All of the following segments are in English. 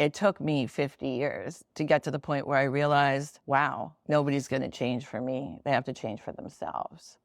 It took me 50 years to get to the point where I realized, wow, nobody's going to change for me. They have to change for themselves.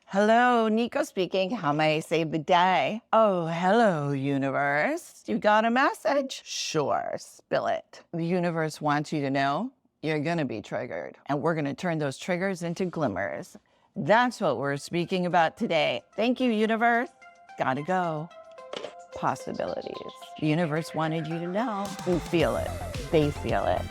Hello, Nico speaking. How may I save the day? Oh, hello, universe. You got a message? Sure, spill it. The universe wants you to know you're going to be triggered, and we're going to turn those triggers into glimmers. That's what we're speaking about today. Thank you, universe. Gotta go. Possibilities. The universe wanted you to know. You feel it. They feel it.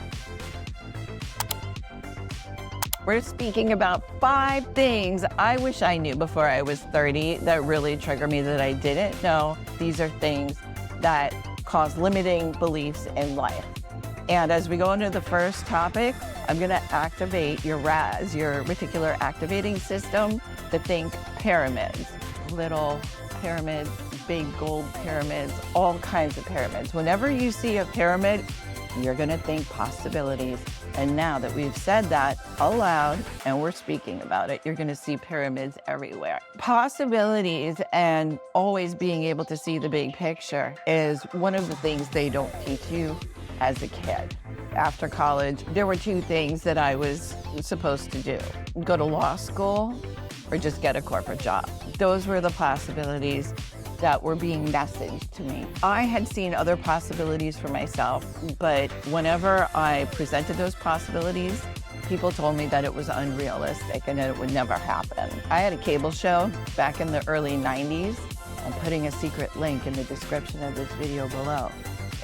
We're speaking about 5 things I wish I knew before I was 30 that really trigger me that I didn't know. These are things that cause limiting beliefs in life. And as we go into the first topic, I'm going to activate your RAS, your reticular activating system, to think pyramids, little pyramids, big gold pyramids, all kinds of pyramids. Whenever you see a pyramid, you're going to think possibilities. And now that we've said that aloud and we're speaking about it, you're going to see pyramids everywhere. Possibilities and always being able to see the big picture is one of the things they don't teach you as a kid. After college, there were 2 things that I was supposed to do: go to law school or just get a corporate job. Those were the possibilities that were being messaged to me. I had seen other possibilities for myself, but whenever I presented those possibilities, people told me that it was unrealistic and that it would never happen. I had a cable show back in the early 90s. I'm putting a secret link in the description of this video below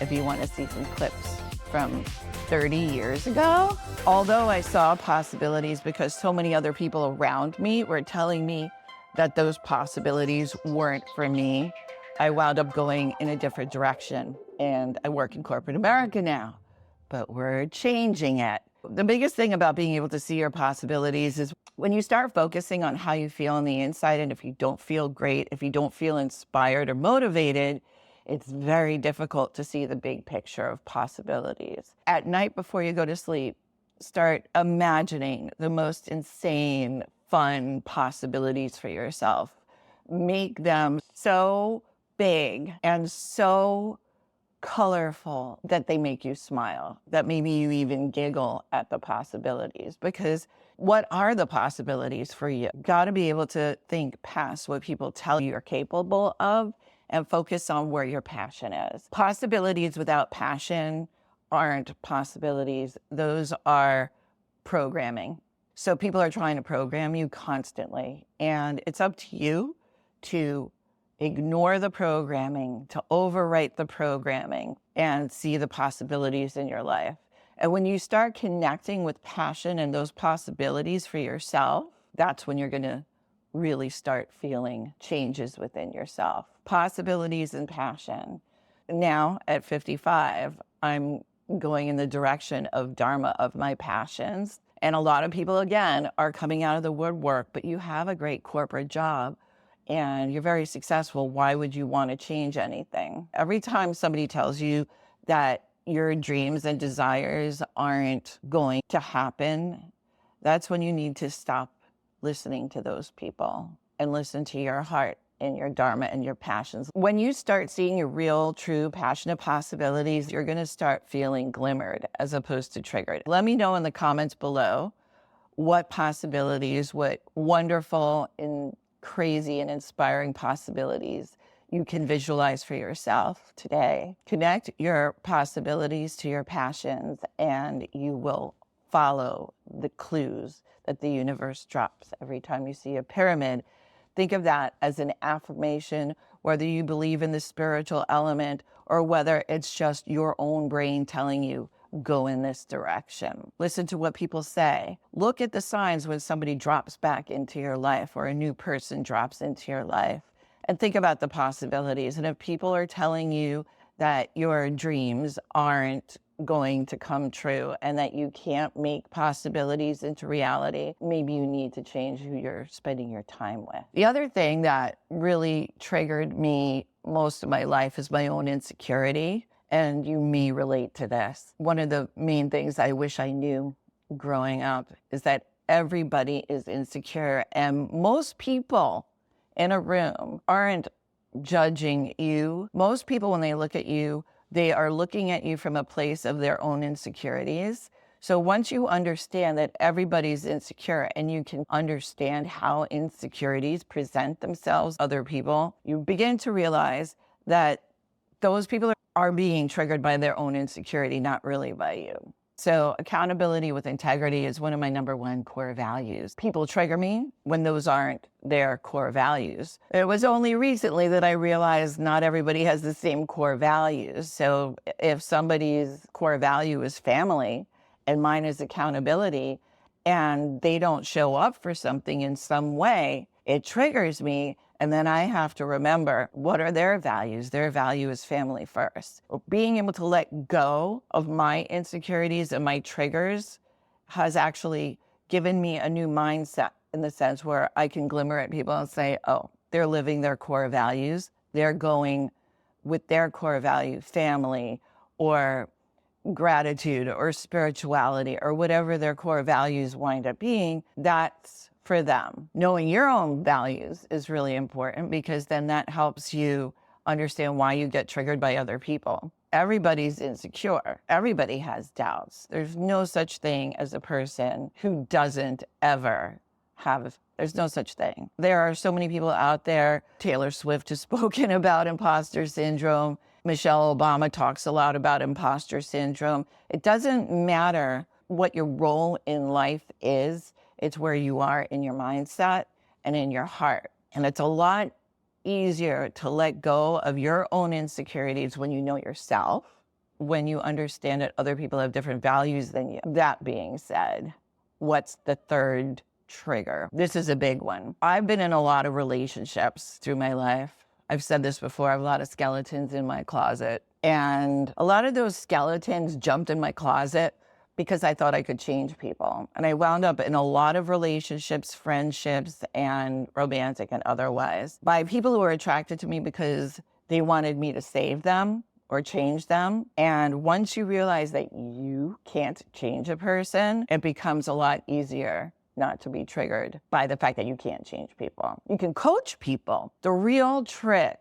if you want to see some clips from 30 years ago. Although I saw possibilities because so many other people around me were telling me that those possibilities weren't for me, I wound up going in a different direction. And I work in corporate America now, but we're changing it. The biggest thing about being able to see your possibilities is when you start focusing on how you feel on the inside, and if you don't feel great, if you don't feel inspired or motivated, it's very difficult to see the big picture of possibilities. At night before you go to sleep, start imagining the most insane, fun possibilities for yourself. Make them so big and so colorful that they make you smile, that maybe you even giggle at the possibilities. Because what are the possibilities for you? Got to be able to think past what people tell you you're capable of and focus on where your passion is. Possibilities without passion aren't possibilities. Those are programming. So people are trying to program you constantly, and it's up to you to ignore the programming, to overwrite the programming, and see the possibilities in your life. And when you start connecting with passion and those possibilities for yourself, that's when you're going to really start feeling changes within yourself. Possibilities and passion. Now at 55, I'm going in the direction of Dharma, of my passions. And a lot of people, again, are coming out of the woodwork, but you have a great corporate job and you're very successful. Why would you want to change anything? Every time somebody tells you that your dreams and desires aren't going to happen, that's when you need to stop listening to those people and listen to your heart and your Dharma and your passions. When you start seeing your real, true, passionate possibilities, you're going to start feeling glimmered as opposed to triggered. Let me know in the comments below what possibilities, what wonderful and crazy and inspiring possibilities you can visualize for yourself today. Connect your possibilities to your passions, and you will follow the clues that the universe drops every time you see a pyramid. Think of that as an affirmation, whether you believe in the spiritual element or whether it's just your own brain telling you, go in this direction. Listen to what people say. Look at the signs when somebody drops back into your life or a new person drops into your life, and think about the possibilities. And if people are telling you that your dreams aren't going to come true and that you can't make possibilities into reality, maybe you need to change who you're spending your time with. The other thing that really triggered me most of my life is my own insecurity, and you may relate to this. One of the main things I wish I knew growing up is that everybody is insecure, and most people in a room aren't judging you. Most people, when they look at you, They are looking at you from a place of their own insecurities. So once you understand that everybody's insecure and you can understand how insecurities present themselves to other people, you begin to realize that those people are being triggered by their own insecurity, not really by you. So accountability with integrity is one of my number one core values. People trigger me when those aren't their core values. It was only recently that I realized not everybody has the same core values. So if somebody's core value is family and mine is accountability, and they don't show up for something in some way, it triggers me. And then I have to remember, what are their values? Their value is family first. Being able to let go of my insecurities and my triggers has actually given me a new mindset, in the sense where I can glimmer at people and say, oh, they're living their core values. They're going with their core value, family or gratitude or spirituality or whatever their core values wind up being. That's for them. Knowing your own values is really important, because then that helps you understand why you get triggered by other people. Everybody's insecure. Everybody has doubts. There's no such thing as a person who doesn't ever have. There's no such thing. There are so many people out there. Taylor Swift has spoken about imposter syndrome. Michelle Obama talks a lot about imposter syndrome. It doesn't matter what your role in life is. It's where you are in your mindset and in your heart. And it's a lot easier to let go of your own insecurities when you know yourself, when you understand that other people have different values than you. That being said, what's the third trigger? This is a big one. I've been in a lot of relationships through my life. I've said this before, I have a lot of skeletons in my closet. And a lot of those skeletons jumped in my closet because I thought I could change people. And I wound up in a lot of relationships, friendships, and romantic and otherwise, by people who were attracted to me because they wanted me to save them or change them. And once you realize that you can't change a person, it becomes a lot easier not to be triggered by the fact that you can't change people. You can coach people. The real trick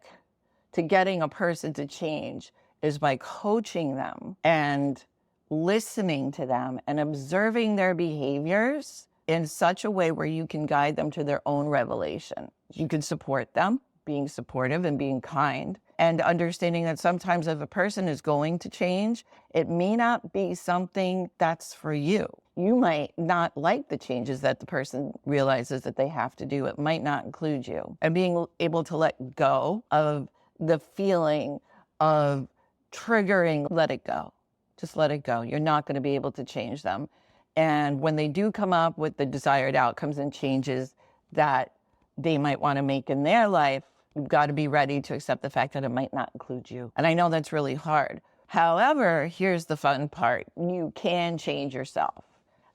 to getting a person to change is by coaching them and listening to them and observing their behaviors in such a way where you can guide them to their own revelation. You can support them, being supportive and being kind, and understanding that sometimes if a person is going to change, it may not be something that's for you. You might not like the changes that the person realizes that they have to do. It might not include you. And being able to let go of the feeling of triggering, let it go. Just let it go. You're not going to be able to change them. And when they do come up with the desired outcomes and changes that they might want to make in their life, you've got to be ready to accept the fact that it might not include you. And I know that's really hard. However, here's the fun part. You can change yourself.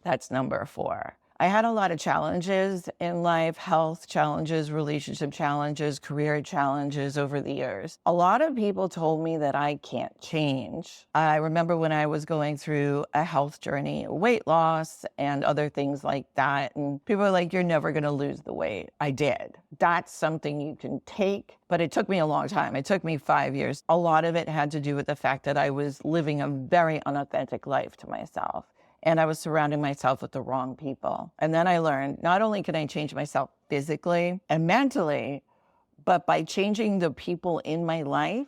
That's number 4. I had a lot of challenges in life, health challenges, relationship challenges, career challenges over the years. A lot of people told me that I can't change. I remember when I was going through a health journey, weight loss and other things like that. And people were like, you're never going to lose the weight. I did. That's something you can take, but it took me a long time. It took me 5 years. A lot of it had to do with the fact that I was living a very unauthentic life to myself. And I was surrounding myself with the wrong people. And then I learned not only can I change myself physically and mentally, but by changing the people in my life.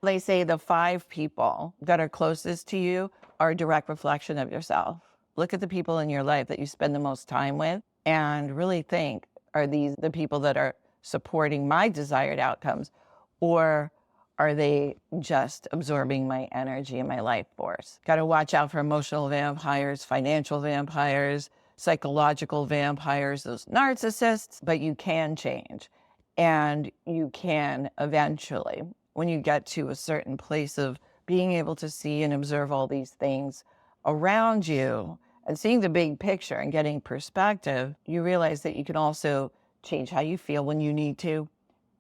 They say the 5 people that are closest to you are a direct reflection of yourself. Look at the people in your life that you spend the most time with and really think, are these the people that are supporting my desired outcomes, or are they just absorbing my energy and my life force? Got to watch out for emotional vampires, financial vampires, psychological vampires, those narcissists, but you can change. And you can eventually, when you get to a certain place of being able to see and observe all these things around you and seeing the big picture and getting perspective, you realize that you can also change how you feel when you need to,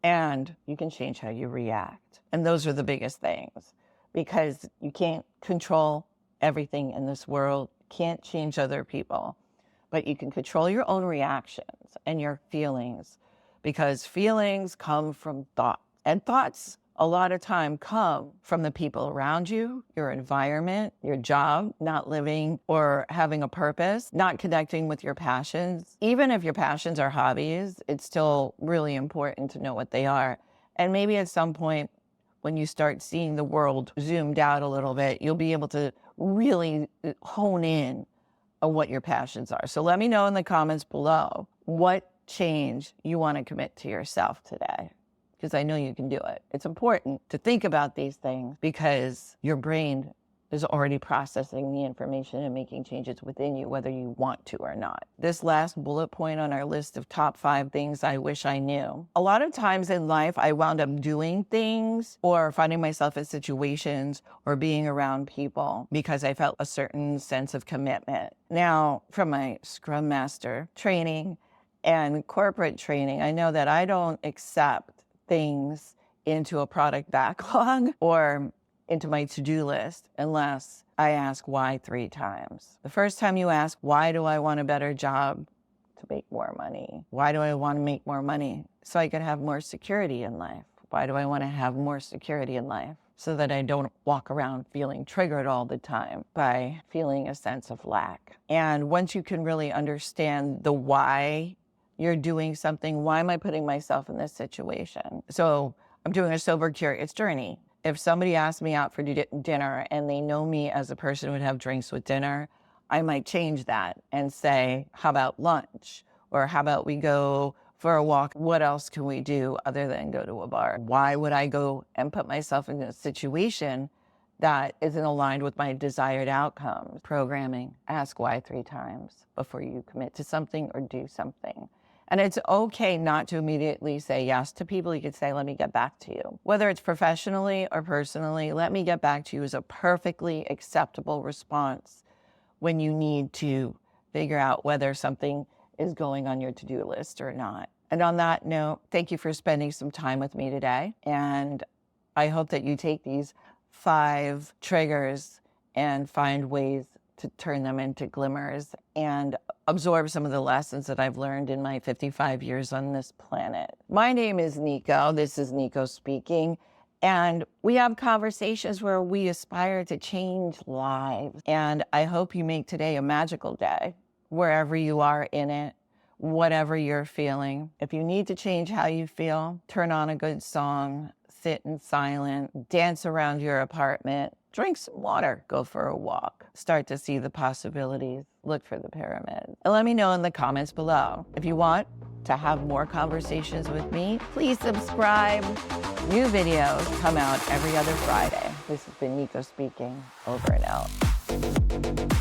and you can change how you react. And those are the biggest things, because you can't control everything in this world, can't change other people, but you can control your own reactions and your feelings, because feelings come from thoughts, and thoughts a lot of time come from the people around you, your environment, your job, not living or having a purpose, not connecting with your passions. Even if your passions are hobbies, it's still really important to know what they are. And maybe at some point, when you start seeing the world zoomed out a little bit, you'll be able to really hone in on what your passions are. So let me know in the comments below what change you want to commit to yourself today, because I know you can do it. It's important to think about these things because your brain is already processing the information and making changes within you, whether you want to or not. This last bullet point on our list of top 5 things I wish I knew. A lot of times in life, I wound up doing things or finding myself in situations or being around people because I felt a certain sense of commitment. Now, from my Scrum Master training and corporate training, I know that I don't accept things into a product backlog or into my to-do list unless I ask why 3 times. The first time you ask, why do I want a better job? To make more money. Why do I want to make more money? So I can have more security in life. Why do I want to have more security in life? So that I don't walk around feeling triggered all the time by feeling a sense of lack. And once you can really understand the why you're doing something, why am I putting myself in this situation? So I'm doing a sober curious journey. If somebody asks me out for dinner and they know me as a person who would have drinks with dinner, I might change that and say, how about lunch? Or how about we go for a walk? What else can we do other than go to a bar? Why would I go and put myself in a situation that isn't aligned with my desired outcomes? Programming, ask why 3 times before you commit to something or do something. And it's okay not to immediately say yes to people. You could say, let me get back to you. Whether it's professionally or personally, let me get back to you is a perfectly acceptable response when you need to figure out whether something is going on your to-do list or not. And on that note, thank you for spending some time with me today. And I hope that you take these 5 triggers and find ways to turn them into glimmers and absorb some of the lessons that I've learned in my 55 years on this planet. My name is Nico. This is Nico speaking. And we have conversations where we aspire to change lives. And I hope you make today a magical day, wherever you are in it, whatever you're feeling. If you need to change how you feel, turn on a good song, sit in silence, dance around your apartment, drink some water, go for a walk, start to see the possibilities, look for the pyramids. And let me know in the comments below. If you want to have more conversations with me, please subscribe. New videos come out every other Friday. This has been Nico speaking, over and out.